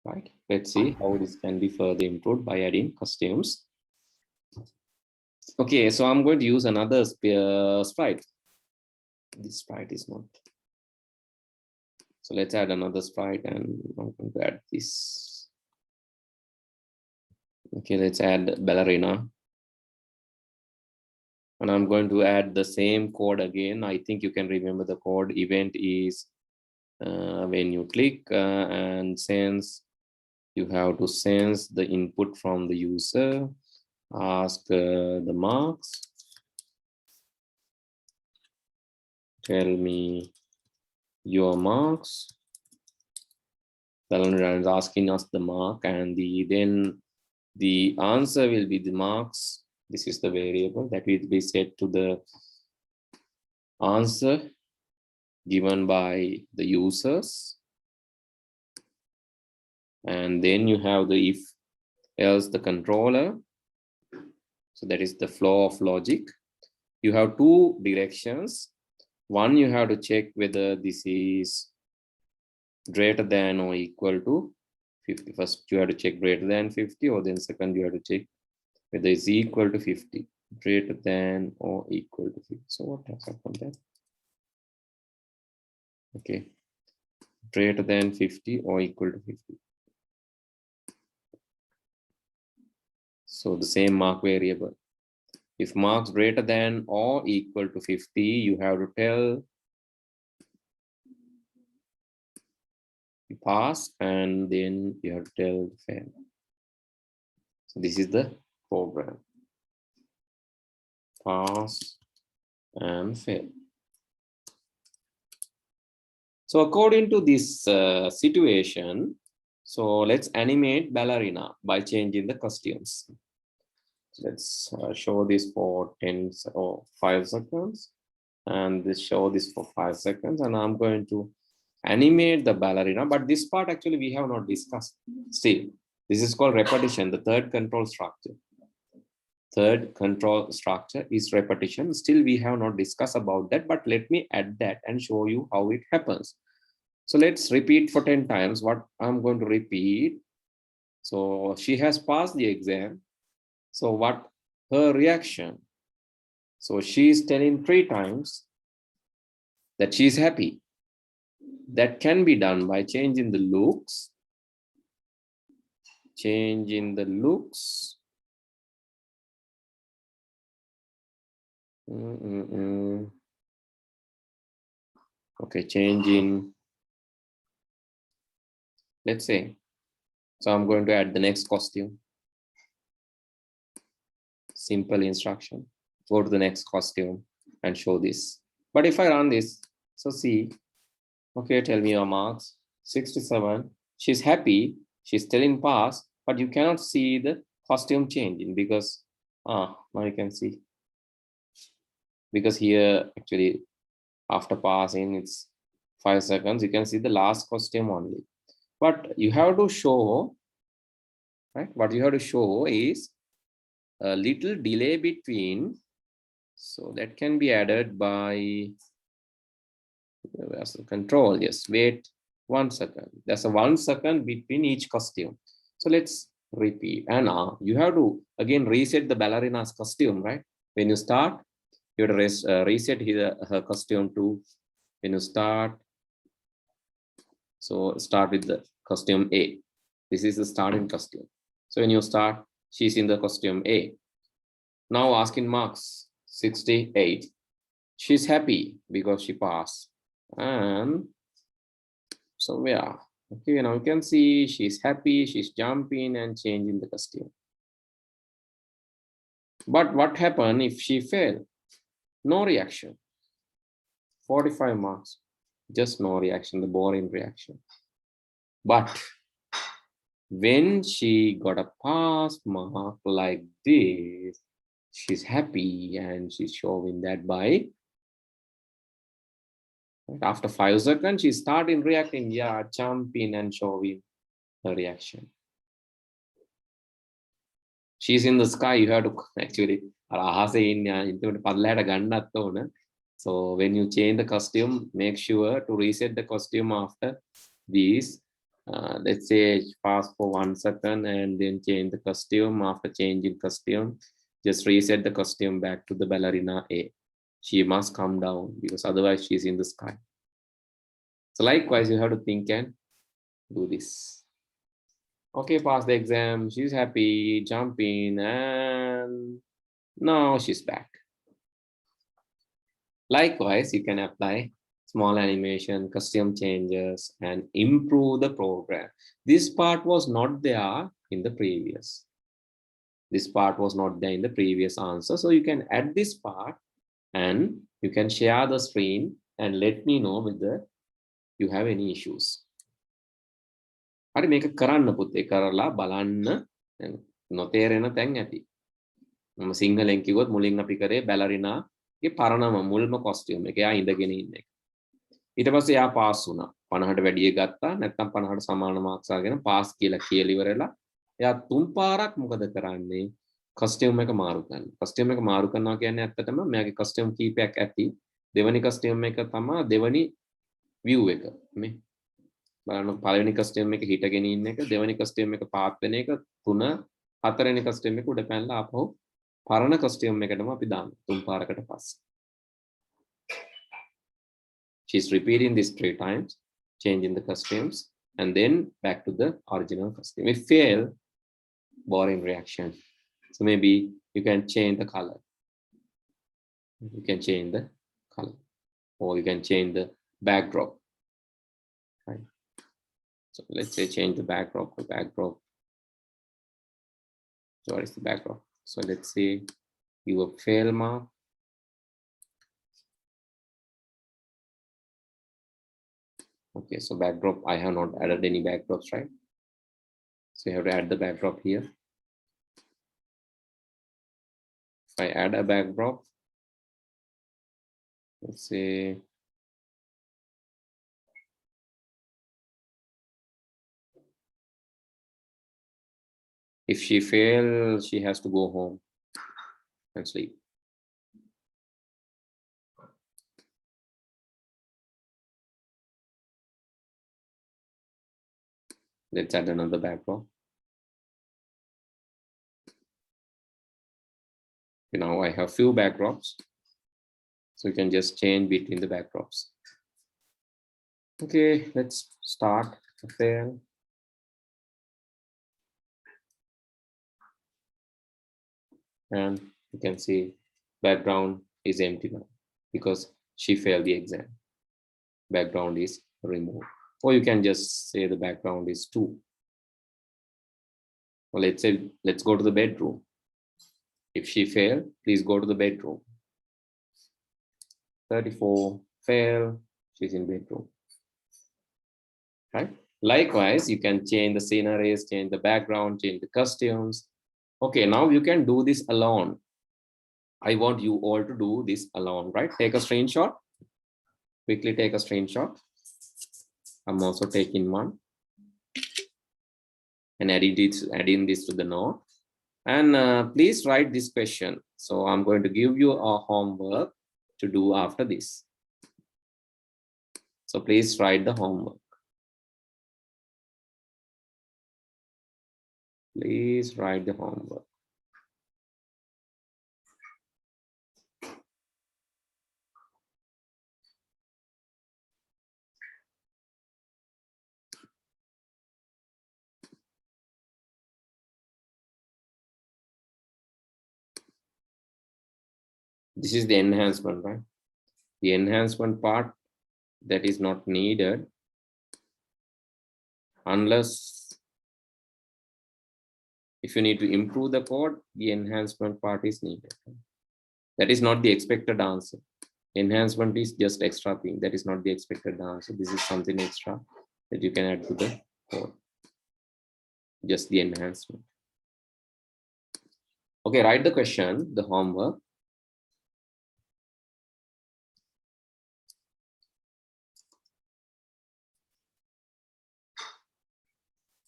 right? Let's see how this can be further improved by adding costumes. Okay, so I'm going to use another sprite. This sprite is not. So let's add another sprite, and I'm going to add this. Okay, let's add ballerina. And I'm going to add the same code again. I think you can remember the code. Event is when you click and sense, you have to sense the input from the user, ask the marks, tell me your marks. Ballerina is asking us the mark, and then the answer will be the marks. This is the variable that will be set to the answer given by the users. And then you have the if else the controller. So that is the flow of logic. You have two directions. One, you have to check whether this is greater than or equal to 50. First, you have to check greater than 50, or then second, you have to check whether it's equal to 50, greater than or equal to 50. So what has happened there? Okay, greater than 50 or equal to 50. So the same mark variable. If marks greater than or equal to 50, you have to tell you pass, and then you have to tell fail. So this is the program. Pass and fail. So according to this situation, so let's animate ballerina by changing the costumes. So let's show this for 10 or 5 seconds, and this show this for 5 seconds, and I'm going to animate the ballerina. But this part actually we have not discussed still. This is called repetition, the third control structure. Third control structure is repetition. Still we have not discussed about that, but let me add that and show you how it happens. So let's repeat for 10 times what I'm going to repeat. So she has passed the exam. So what her reaction? So she is telling 3 times that she is happy. That can be done by changing the looks. Changing the looks. Okay, changing. Let's say. So I'm going to add the next costume. Simple instruction. Go to the next costume and show this. But if I run this, so see. Okay, tell me your marks. 67. She's happy. She's telling pass, but you cannot see the costume changing because now you can see. Because here actually after passing it's 5 seconds, you can see the last costume only. But you have to show, right? What you have to show is a little delay between. So that can be added by where's the control? Yes, wait 1 second. There's a 1 second between each costume. So let's repeat. And you have to again reset the ballerina's costume, right? When you start, you have to reset her costume to when you start. So start with the costume A. This is the starting costume. So when you start, she's in the costume A. Now asking marks 68. She's happy because she passed. And so yeah, okay, now you can see she's happy, she's jumping and changing the costume. But what happened if she failed? No reaction. 45 marks, just no reaction, the boring reaction. But when she got a pass mark like this, she's happy and she's showing that by after 5 seconds, she started reacting, yeah, jumping and showing her reaction. She's in the sky, you have to actually, so when you change the costume, make sure to reset the costume after these let's say pause for 1 second and then change the costume. After changing costume, just reset the costume back to the ballerina A. She must come down because otherwise she's in the sky. So likewise, you have to think and do this. Okay, pass the exam. She's happy, jumping, and now she's back. Likewise, you can apply small animation, custom changes, and improve the program. This part was not there in the previous. This part was not there in the previous answer. So you can add this part and you can share the screen and let me know whether you have any issues. හරි මේක කරන්න පුතේ කරලා බලන්න නොතේරෙන තැන් ඇති. මම සිංහලෙන් කිව්වොත් මුලින් අපි කරේ බැලරිනාගේ පරණම මුල්ම කොස්ටියුම් එක. එයා ඉඳගෙන ඉන්න එක. ඊට පස්සේ එයා පාස් වුණා. 50ට වැඩිය ගත්තා. නැත්නම් 50ට සමාන මාක්ස් අරගෙන පාස් කියලා කියලා ඉවරලා එයා තුන් පාරක් මොකද කරන්නේ? කොස්ටියුම් එක මාරු කරනවා. කොස්ටියුම් එක මාරු කරනවා කියන්නේ ඇත්තටම මෙයාගේ කොස්ටියුම් කීපයක් ඇති. දෙවෙනි කොස්ටියුම් එක තමයි දෙවෙනි view එක. මේ බලන්න පළවෙනි කස්ටම් එක හිටගෙන ඉන්න එක, දෙවෙනි කස්ටම් එක පාත් වෙන එක, තුන හතරවෙනි කස්ටම් එක උඩ පැනලා ආපහු පරණ කස්ටම් එකටම අපි දානවා තුන් පාරකට පස්සේ. She's repeating this 3 times, changing the costumes and then back to the original costume. If fail, boring reaction. So maybe you can change the color. You can change the color or you can change the backdrop. Right. So let's say change the backdrop to backdrop. So what is the backdrop? So let's say you have fail mark. Okay, so backdrop, I have not added any backdrops, right? So you have to add the backdrop here. If I add a backdrop, let's say if she fails, she has to go home and sleep. Let's add another backdrop. Okay, now I have few backdrops. So you can just change between the backdrops. Okay, let's start the fail. And you can see background is empty now because she failed the exam. Background is removed. Or you can just say the background is 2. Well, let's say, let's go to the bedroom. If she failed, please go to the bedroom. 34, fail, she's in bedroom. Right? Likewise, you can change the sceneries, change the background, change the costumes. Okay, now you can do this alone. I want you all to do this alone, right? Take a screenshot. Quickly take a screenshot. I'm also taking one. And adding this to the note. And please write this question. So I'm going to give you a homework to do after this. So please write the homework. Please write the homework. This is the enhancement, right? The enhancement part that is not needed unless if you need to improve the code, the enhancement part is needed. That is not the expected answer. Enhancement is just extra thing. That is not the expected answer. This is something extra that you can add to the code. Just the enhancement. Okay, write the question, the homework.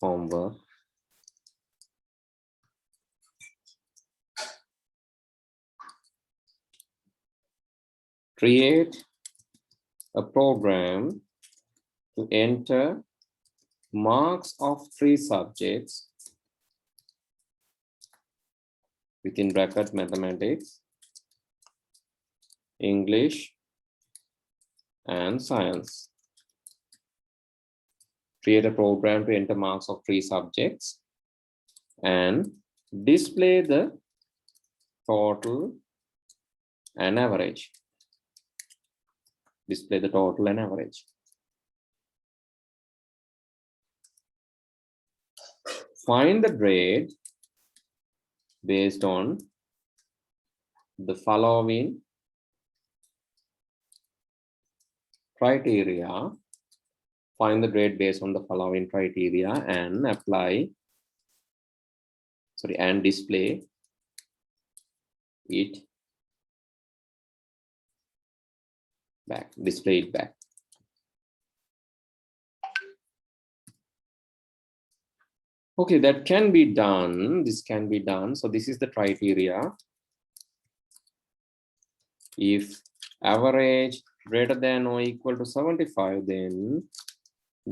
Homework. Create a program to enter marks of 3 subjects within bracket mathematics, English, and science. Create a program to enter marks of 3 subjects and display the total and average. Display the total and average. Find the grade based on the following criteria. Find the grade based on the following criteria and apply, and display it back. Display it back. Okay, that can be done. This can be done. So this is the criteria. If average greater than or equal to 75, then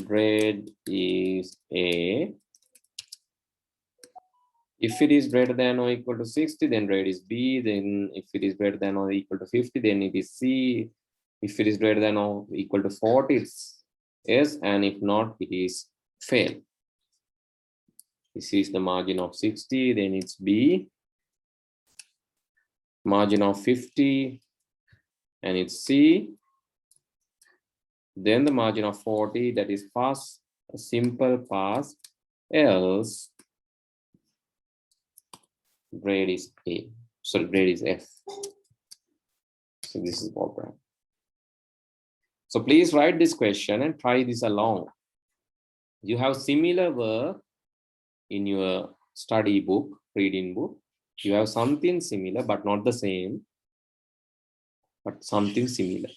grade is A. If it is greater than or equal to 60, then grade is B. Then if it is greater than or equal to 50, then it is C. If it is greater than or equal to 40, it's S. And if not, it is fail. This is the margin of 60, then it's B. Margin of 50, and it's C. Then the margin of 40, that is pass, a simple pass, else grade is A. So grade is F. So this is program. So please write this question and try this along. You have similar work in your study book, reading book. You have something similar, but not the same, but something similar.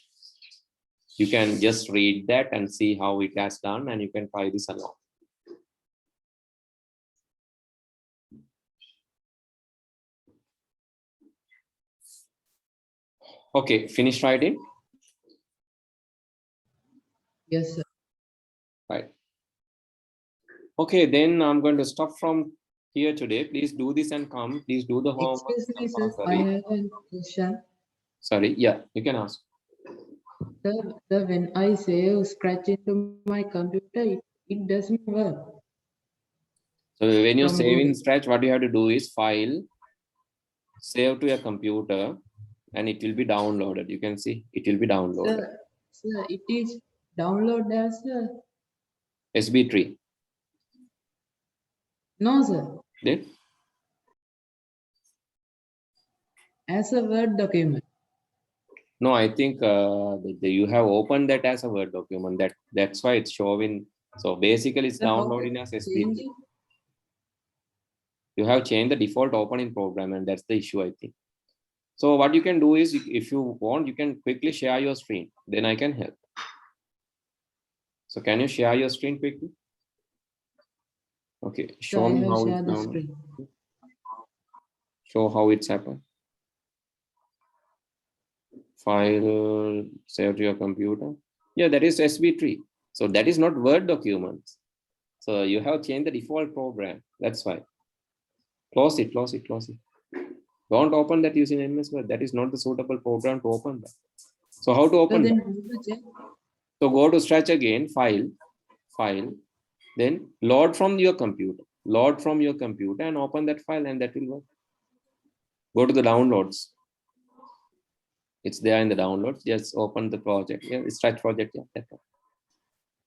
You can just read that and see how it has done, and you can try this along. Okay, finish writing? Yes, sir. Right. Okay, then I'm going to stop from here today. Please do this and come. Please do the homework. Excuse me, sir. I have a question. Sorry, yeah, you can ask. Sir, when I save scratch into my computer, it doesn't work. So when you From save in Google. Scratch, what you have to do is file, save to your computer, and it will be downloaded. You can see it will be downloaded. Sir, it is download as SB3. no, sir. Then As a Word document. no, I think you have opened that as a Word document. That's why it's showing. So basically, it's Sir, how downloading to as change SB3. it? You have changed the default opening program, and that's the issue, I think. So what you can do is, if you want, you can quickly share your screen. Then I can help. So can you share your screen quickly? Okay, show me how it's done. Show how it's happened. File, save to your computer. Yeah, that is SB3. So that is not Word documents. So you have changed the default program. That's why. Close it, close it, close it. Don't open that using MS Word. That is not the suitable program to open that. So how to open that? So go to Scratch again, file, then load from your computer. Load from your computer and open that file, and that will work. Go to the downloads. It's there in the downloads. Just open the project. Yeah, Scratch project. Yeah, that one.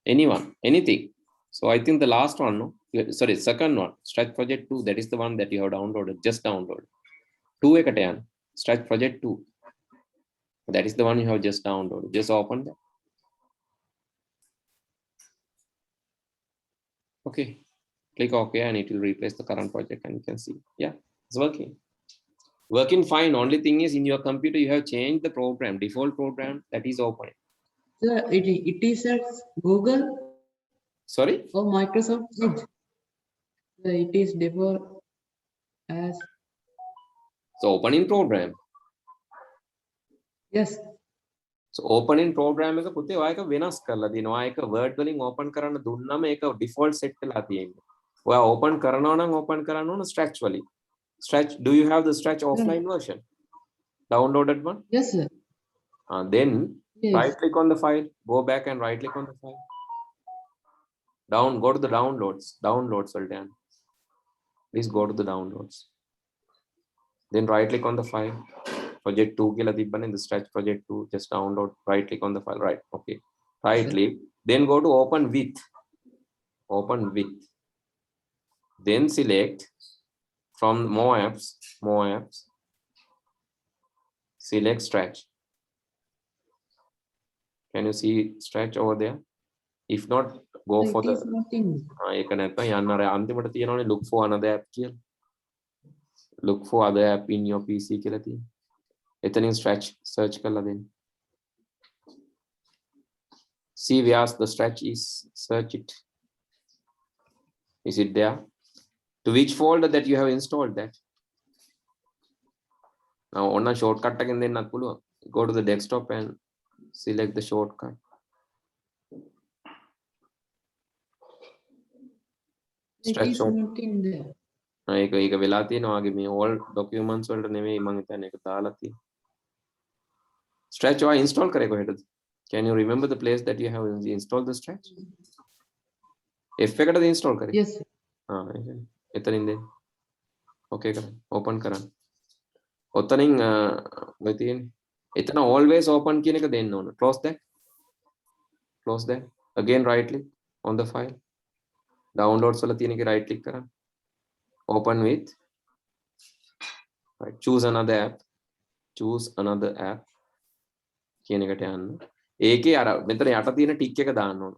Anyone, anything. So I think the last one, no? Sorry, second one, Scratch project 2. That is the one that you have downloaded. Just download. 2 ekatayan. Scratch project 2. That is the one you have just downloaded. Just open that. Okay. Click OK, and it will replace the current project, and you can see. Yeah, it's working. Working fine. Only thing is, in your computer, you have changed the program, default program that is open. Sir, it is at Google. Sorry? Or Microsoft Edge. So it is default as. So opening program. Yes. So opening program එක පුතේ ඔය එක වෙනස් කරලා දිනවා. ඒක word වලින් open කරන්න දුන්නම ඒක default set වෙලා තියෙන්නේ. ඔයා open කරනවා නම් open කරන්න ඕන stretch වලින්. Stretch, do you have the stretch offline version? Downloaded one? Yes, sir. Then Yes. right click on the file, go back and right click on the file. Go to the downloads. Downloads Sultan. Please go to the downloads. Then right click on the file. Project 2 kila dibban in the stretch project 2. Just download. Right click on the file. Right. Okay. Right click. Then go to open with. Open with. Then select from more apps. More apps. Select stretch. Can you see stretch over there? If not, go It for the. is not in. ඒක නැත්නම් යන්න අර අන්තිමට තියෙනවනේ look for another app කියලා. Look for other app in your PC කියලා තියෙනවා. එතනින් stretch search කරලා දෙන්න. See where the stretch is. Search it. Is it there? To which folder that you have installed that? Now on a shortcut එකෙන් දෙන්නත් පුළුවන්. Go to the desktop and select the shortcut. It is not in there. ඒක වෙලා තියෙනවා වගේ මේ all documents වලට නෙමෙයි මම හිතන්නේ ඒක දාලා තියෙනවා. Stretch or install kare කොහෙටද? Can you remember the place that you have installed the stretch? F එකටද install කරේ? Yes, sir. එතනින් දෙන්න. Okay කරන්න. open කරන්න. ඔතනින් ඔය තියෙන්නේ. එතන always open කියන එක දෙන්න ඕන. Close that. Close that. Again right click on the file. Downloads වල තියෙන එක right click කරන්න. Open with. Right. Choose another app. Choose another app. කියන එකට යන්න. ඒකේ අර මෙතන යට තියෙන ටික් එක දාන්න ඕන.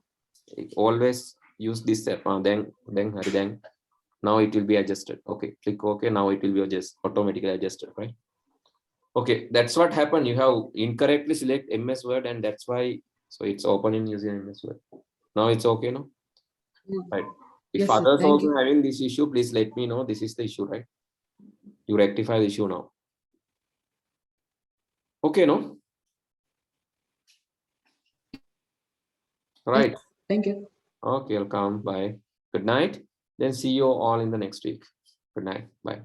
Always use this app. දැන් හරි දැන්. Now it will be adjusted. Okay, click OK. Now it will be automatically adjusted, right? Okay, that's what happened. You have incorrectly select MS Word and that's why, so it's opening using MS Word. Now it's okay, no? Right. If Yes, sir. others Thank also you. having this issue, please let me know. This is the issue, right? You rectify the issue now. Okay, no? Right. Thank you. Okay, welcome. Bye. Good night. Then see you all in the next week. Good night. Bye.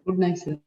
Good night, sir.